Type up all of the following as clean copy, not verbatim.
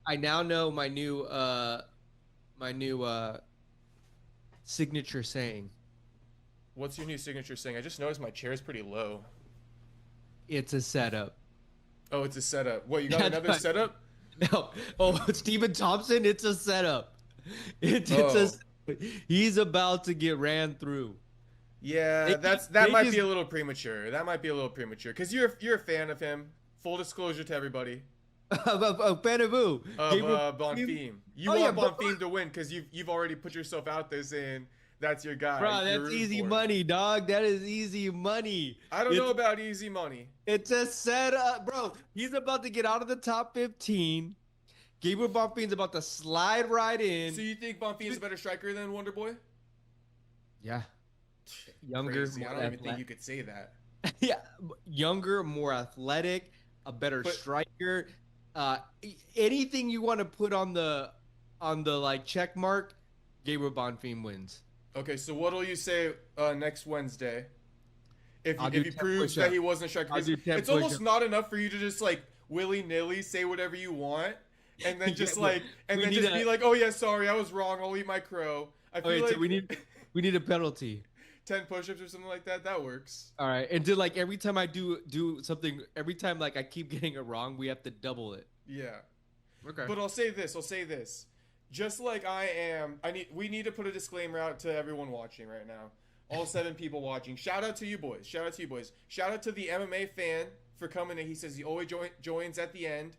I now know my new signature saying. What's your new signature saying? I just noticed my chair is pretty low. It's a setup. Oh, it's a setup. What, you got That's another right. setup? No. Oh, Stephen Thompson, it's a setup. It's a Oh, he's about to get ran through. yeah. They That they might be just a little premature. That might be a little premature because you're a fan of him. Full disclosure to everybody. a fan of who? Of Gabriel Bonfim? Bonfim. You Oh yeah, want but Bonfim to win because you've already put yourself out there saying that's your guy. bro, You're that's rooting easy for him. money, dog. That is easy money. I don't know It's about easy money. it's a setup, bro. He's about to get out of the top 15. Gabriel Bonfim's about to slide right So in. you think Bonfim's a better striker than Wonderboy? Yeah, younger, Crazy. I more don't even think you athletic. could say that. Yeah, younger, more athletic, a better But striker. Anything you want to put on the like check mark, Gabriel Bonfim wins. okay, so what'll you say next Wednesday I'll if do he 10 proves that he push-ups. wasn't a striker? I'll Because do 10 it's almost push-ups. not enough for you to just like willy nilly say whatever you want and then Yeah, just like and we then need just a be like, oh yeah, sorry, I was wrong. I'll eat my crow. I feel okay. So like we need a penalty. 10 push-ups or something like that. That works. All right, and do like every time I do something, every time like I keep getting it wrong, we have to double it. Yeah. Okay. But I'll say this. I'll say this. Just like I am, we need to put a disclaimer out to everyone watching right now. All 7 people watching. Shout out to you boys. Shout out to you boys. Shout out to the MMA fan for coming in. He says he always joins at the end.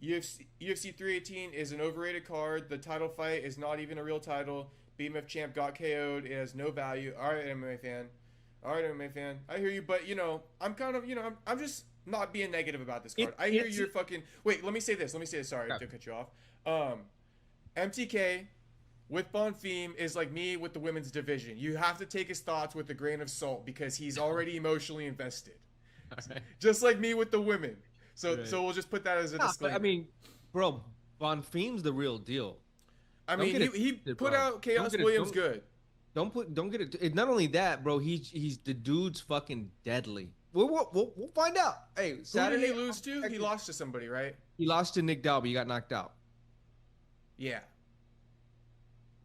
UFC 318 is an overrated card. The title fight is not even a real title. BMF champ got KO'd. It has no value. All right, MMA fan. All right, MMA fan. I hear you, but I'm kind of, I'm just not being negative about this card. I hear It's you're fucking. Wait, let me say this. Let me say this. Sorry okay. to cut you off. MTK with Bonfim is like me with the women's division. You have to take his thoughts with a grain of salt because he's already emotionally invested. All right. Just like me with the women. So Right. we'll just put that as a Nah, but I disclaimer. mean, bro, Bonfim's the real deal. I Don't mean, get it he twisted, put bro. out Chaos Williams good. Don't get it. Not only that, bro. He's the dude's fucking deadly. We'll find out. Hey, Who did he Saturday lose to? He lost to somebody, right? he lost to Nick Dalby. He got knocked out. Yeah.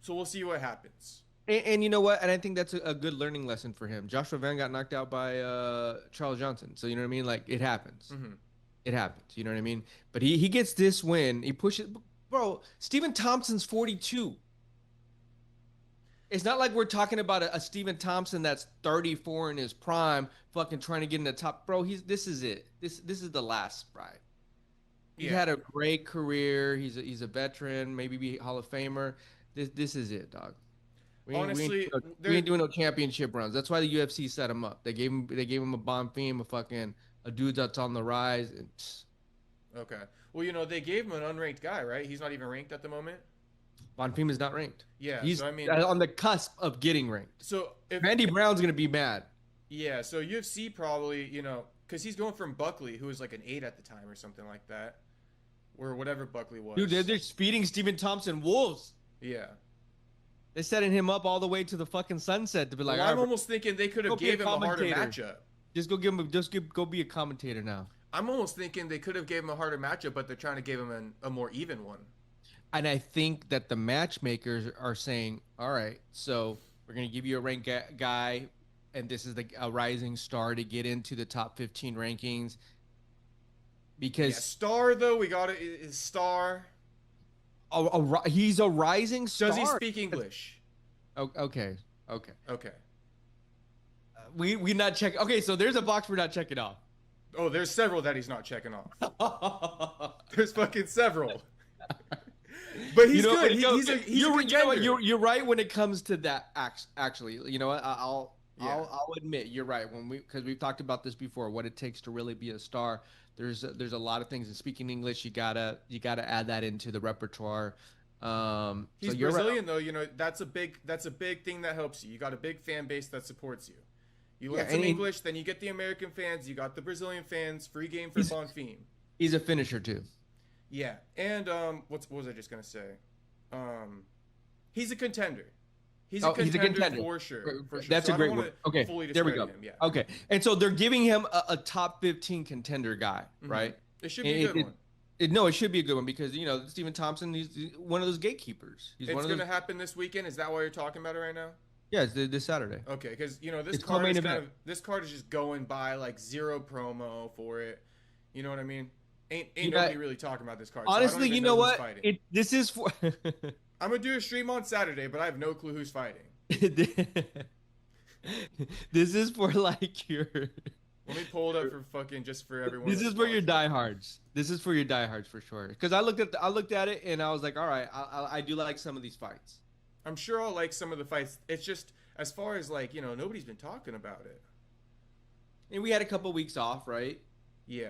So we'll see what happens. And you know what? And I think that's a good learning lesson for him. Joshua Van got knocked out by Charles Johnson. So you know what I mean? Like it happens. Mm-hmm. It happens. You know what I mean? But he gets this win. He pushes. Bro, Stephen Thompson's 42. It's not like we're talking about a Stephen Thompson that's 34 in his prime, fucking trying to get in the top. Bro, this is it. This is the last ride. He's Yeah. had a great career. He's a veteran, maybe be Hall of Famer. This is it, dog. Honestly, We there. ain't doing no championship runs. That's why the UFC set him up. They gave him a bomb theme, a fucking a dude that's on the rise. And Okay. Well, they gave him an unranked guy, right? He's not even ranked at the moment. Bonfim is not ranked. Yeah. He's So I mean, on the cusp of getting ranked. so if Randy Brown's gonna be mad. yeah, so UFC probably because he's going from Buckley, who was like an 8 at the time or something like that, or whatever Buckley Dude, was. they're speeding Stephen Thompson wolves. Yeah. They're setting him up all the way to the fucking sunset to be like, Well, all right, I'm bro, almost thinking they could go have be a gave him a harder commentator. matchup. Go be a commentator now. I'm almost thinking they could have gave him a harder matchup, but they're trying to give him a more even one. And I think that the matchmakers are saying, all right, so we're gonna give you a ranked guy, and this is a rising star to get into the top 15 rankings Yeah, because Star though, we got it. Is Star? he's a rising Does he star. speak English? Okay, okay. Okay. We not check. Okay, so there's a box we're not checking off. Oh, there's several that he's not checking off. There's fucking several. But he's good. He's a contender. You're right when it comes to that. Actually, you know what? Yeah. I'll admit you're right when because we've talked about this before. What it takes to really be a star. There's a lot of things. In speaking English, you gotta add that into the repertoire. So He's you're right. Brazilian though. That's a big thing that helps you. You got a big fan base that supports you. You Yeah, learn some English, then you get the American fans. You got the Brazilian fans. Free game for he's Bonfim. he's a finisher too. Yeah, and what was I just gonna say? He's a contender. He's a Oh, he's a contender contender. for sure. For sure. That's So a I don't great want word. to Okay, fully there we discredit go. him. Yeah. Okay, and so they're giving him a top 15 contender guy, right? It should be a good one. No, it should be a good one because Stephen Thompson, he's one of those gatekeepers. He's one It's of going those. to happen this weekend. Is that why you're talking about it right now? Yeah, it's this Saturday. Okay, because this It's card co-main is event. this card is just going by like zero promo for it. You know what I mean? Ain't Yeah, nobody really talking about this card. So I honestly, don't you even know who's what? fighting. This is for. I'm gonna do a stream on Saturday, but I have no clue who's fighting. This is for like your. Let me pull it up for fucking just for everyone. This that's is for your watching. diehards. This is for your diehards for sure. Because I looked at it and I was like, all right, I do like some of these fights. I'm sure I'll like some of the fights. It's just as far as like nobody's been talking about it. And we had a couple weeks off, right? Yeah.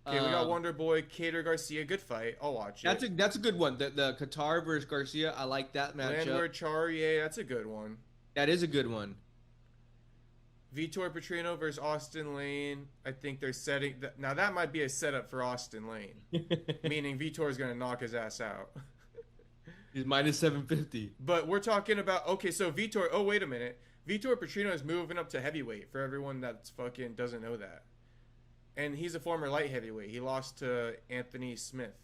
Okay, we got Wonderboy, Cater Garcia, good fight. I'll watch it. That's a good one. The Qatar versus Garcia, I like that matchup. Landwehr Charrier, that's a good one. That is a good one. Vitor Petrino versus Austin Lane. I think they're setting now that might be a setup for Austin Lane, meaning Vitor's gonna knock his ass out. He's minus 750. But we're talking about so Vitor. Oh wait a minute, Vitor Petrino is moving up to heavyweight for everyone that's fucking doesn't know that, and he's a former light heavyweight. He lost to Anthony Smith.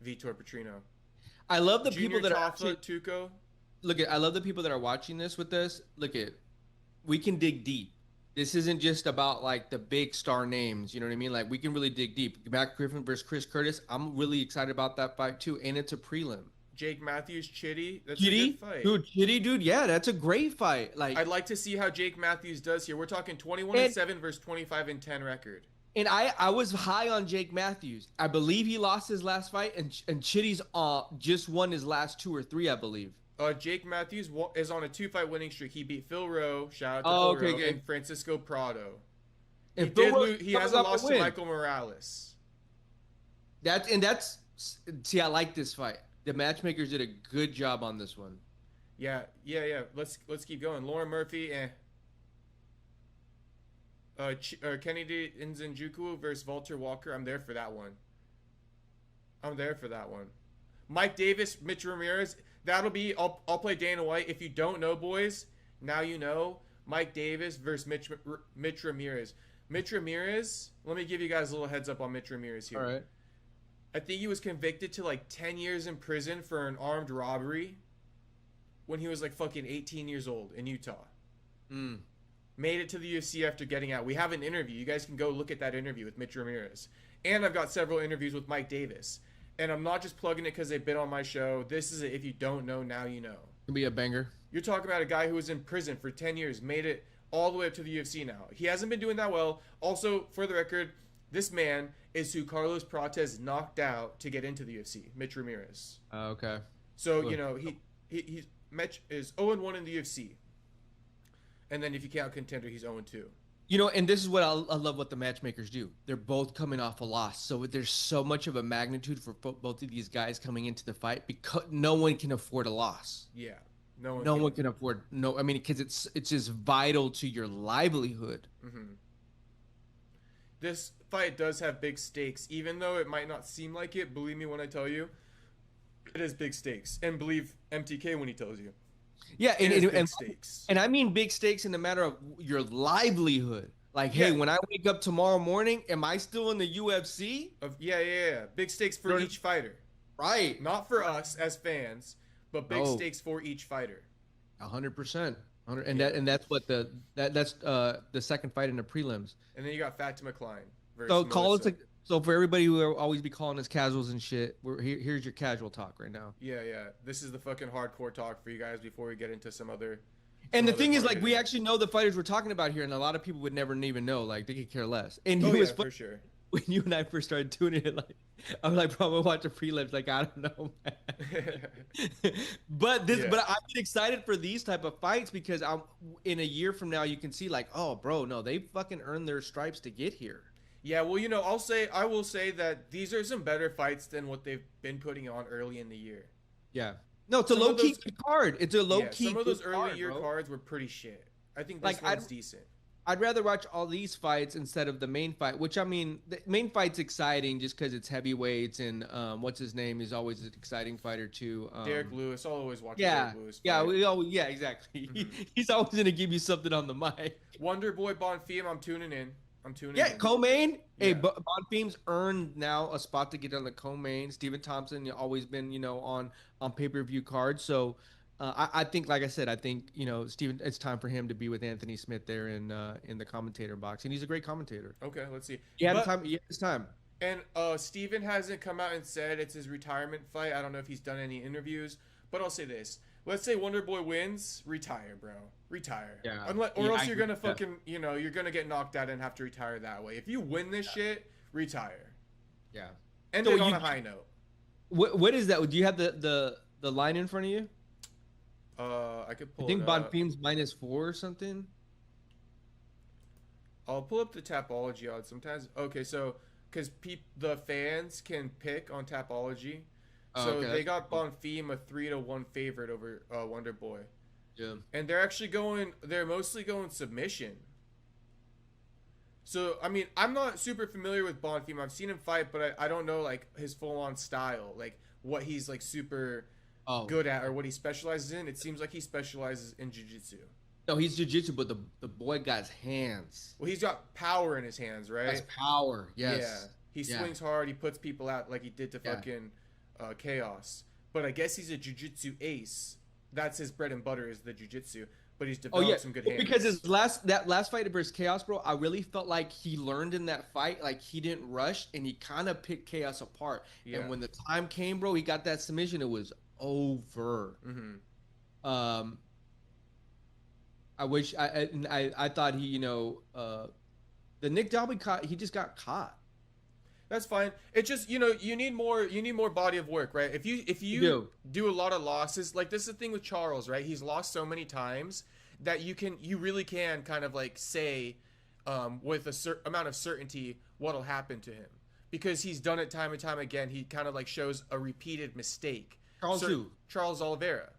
Vitor Petrino. I love the Junior people that are Tafa, actually, Tuco. I love the people that are watching this with us. We can dig deep. This isn't just about like the big star names. You know what I mean? Like we can really dig deep. Matt Griffin versus Chris Curtis. I'm really excited about that fight too, and it's a prelim. Jake Matthews, Chitty. That's Chitty, a good fight. dude, Chitty, dude, yeah, that's a great fight. Like, I'd like to see how Jake Matthews does here. We're talking 21-7 versus 25-10 record. And I was high on Jake Matthews. I believe he lost his last fight, and Chitty's just won his last 2 or 3, I believe. Jake Matthews is on a 2-fight winning streak. He beat Phil Rowe, shout out to Phil Rowe, good. and Francisco Prado. And He hasn't lost to Michael Morales. See, I like this fight. The matchmakers did a good job on this one. Yeah. Let's keep going. Lauren Murphy, Kennedy Nzanjuku versus Walter Walker. I'm there for that one. Mike Davis, Mitch Ramirez. That'll be. I'll play Dana White. If you don't know, boys, now you know. Mike Davis versus Mitch Ramirez. Mitch Ramirez. Let me give you guys a little heads up on Mitch Ramirez here. All right. I think he was convicted to like 10 years in prison for an armed robbery when he was like fucking 18 years old in Utah. Made it to the UFC after getting out. We have an interview. You guys can go look at that interview with Mitch Ramirez. And I've got several interviews with Mike Davis. And I'm not just plugging it because they've been on my show. This is it. If you don't know, now you know. Could be a banger. You're talking about a guy who was in prison for 10 years, made it all the way up to the UFC now. He hasn't been doing that well. Also, for the record, this man is who Carlos Prates knocked out to get into the UFC, Mitch Ramirez. Okay. So, Mitch is 0-1 in the UFC. And then if you count contender, he's 0-2. And this is what I love what the matchmakers do. They're both coming off a loss. So there's so much of a magnitude for both of these guys coming into the fight because no one can afford a loss. Yeah. No one can afford because it's just vital to your livelihood. Mm-hmm. This fight does have big stakes, even though it might not seem like it. Believe me when I tell you, it is big stakes, and believe MTK when he tells you. Yeah, big stakes. And I mean big stakes in the matter of your livelihood. Like, hey, when I wake up tomorrow morning, am I still in the UFC? Yeah. Big stakes for each fighter. Right. Not for us as fans, but big stakes for each fighter. 100%. That's what that's the second fight in the prelims. And then you got Fatima Klein versus So call Melissa. us so for everybody who will always be calling us casuals and shit, here's your casual talk right now. Yeah. This is the fucking hardcore talk for you guys before we get into some other. And the thing is, like, we actually know the fighters we're talking about here, and a lot of people would never even know. Like, they could care less. And for sure. When you and I first started tuning it, like, I'm like, bro, I'm gonna watch the prelims. Like, I don't know, man. But I'm excited for these type of fights because in a year from now, you can see like, oh, bro, no, they fucking earned their stripes to get here. Yeah, well, I will say that these are some better fights than what they've been putting on early in the year. Yeah. No, it's a low-key card. It's a low-key some of those early year cards were pretty shit. I think this one's decent. I'd rather watch all these fights instead of the main fight, which, I mean, the main fight's exciting just because it's heavyweights and what's his name is always an exciting fighter too. Derek Lewis. I'll always watch Derek Lewis fight. Exactly. Mm-hmm. He's always going to give you something on the mic. Wonderboy Bonfim, I'm tuning in. I'm tuning Yeah, in. co-main. Hey, Yeah. Bonfim's earned now a spot to get on the co-main. Stephen Thompson, always been, on pay-per-view cards. So I think, like I said, I think, Stephen, it's time for him to be with Anthony Smith there in the commentator box, and he's a great commentator. Okay, let's see. He had But time. He had his time. and Steven hasn't come out and said it's his retirement fight. I don't know if he's done any interviews, but I'll say this. Let's say Wonderboy wins, retire, bro. Retire. Yeah. Or else I you're agree gonna with that. fucking, you're gonna get knocked out and have to retire that way. If you win this shit, retire. Yeah. End So it on a high note. What is that? Do you have the line in front of you? I could I pull think it up. Bonfim's -4 or something. I'll pull up the Tapology odds sometimes. Okay, so because the fans can pick on Tapology, Oh, so okay, they that's got cool. Bonfim a 3-1 favorite over Wonderboy, Yeah. and they're mostly going submission. So I mean, I'm not super familiar with Bonfim. I've seen him fight, but I don't know like his full on style, like what he's like super good at or what he specializes in. It seems like he specializes in jiu-jitsu. No, he's jiu-jitsu, but the boy got hands. Well, he's got power in his hands, right? That's power. Yes. Yeah. He Yeah. swings hard. He puts people out like he did to Yeah. fucking Chaos. But I guess he's a jiu-jitsu ace. That's his bread and butter is the jiu-jitsu. But he's developed some good hands. Because that last fight versus Chaos, bro, I really felt like he learned in that fight. Like he didn't rush and he kind of picked Chaos apart. Yeah. And when the time came, bro, he got that submission. It was over. Mm-hmm. I wish I thought he, the Nick Dalby caught. He just got caught. That's fine. It's just you need more body of work, right? If you do a lot of losses, like this is the thing with Charles, right? He's lost so many times that you really can kind of like say with a certain amount of certainty what'll happen to him because he's done it time and time again. He kind of like shows a repeated mistake. Charles who? Charles Oliveira.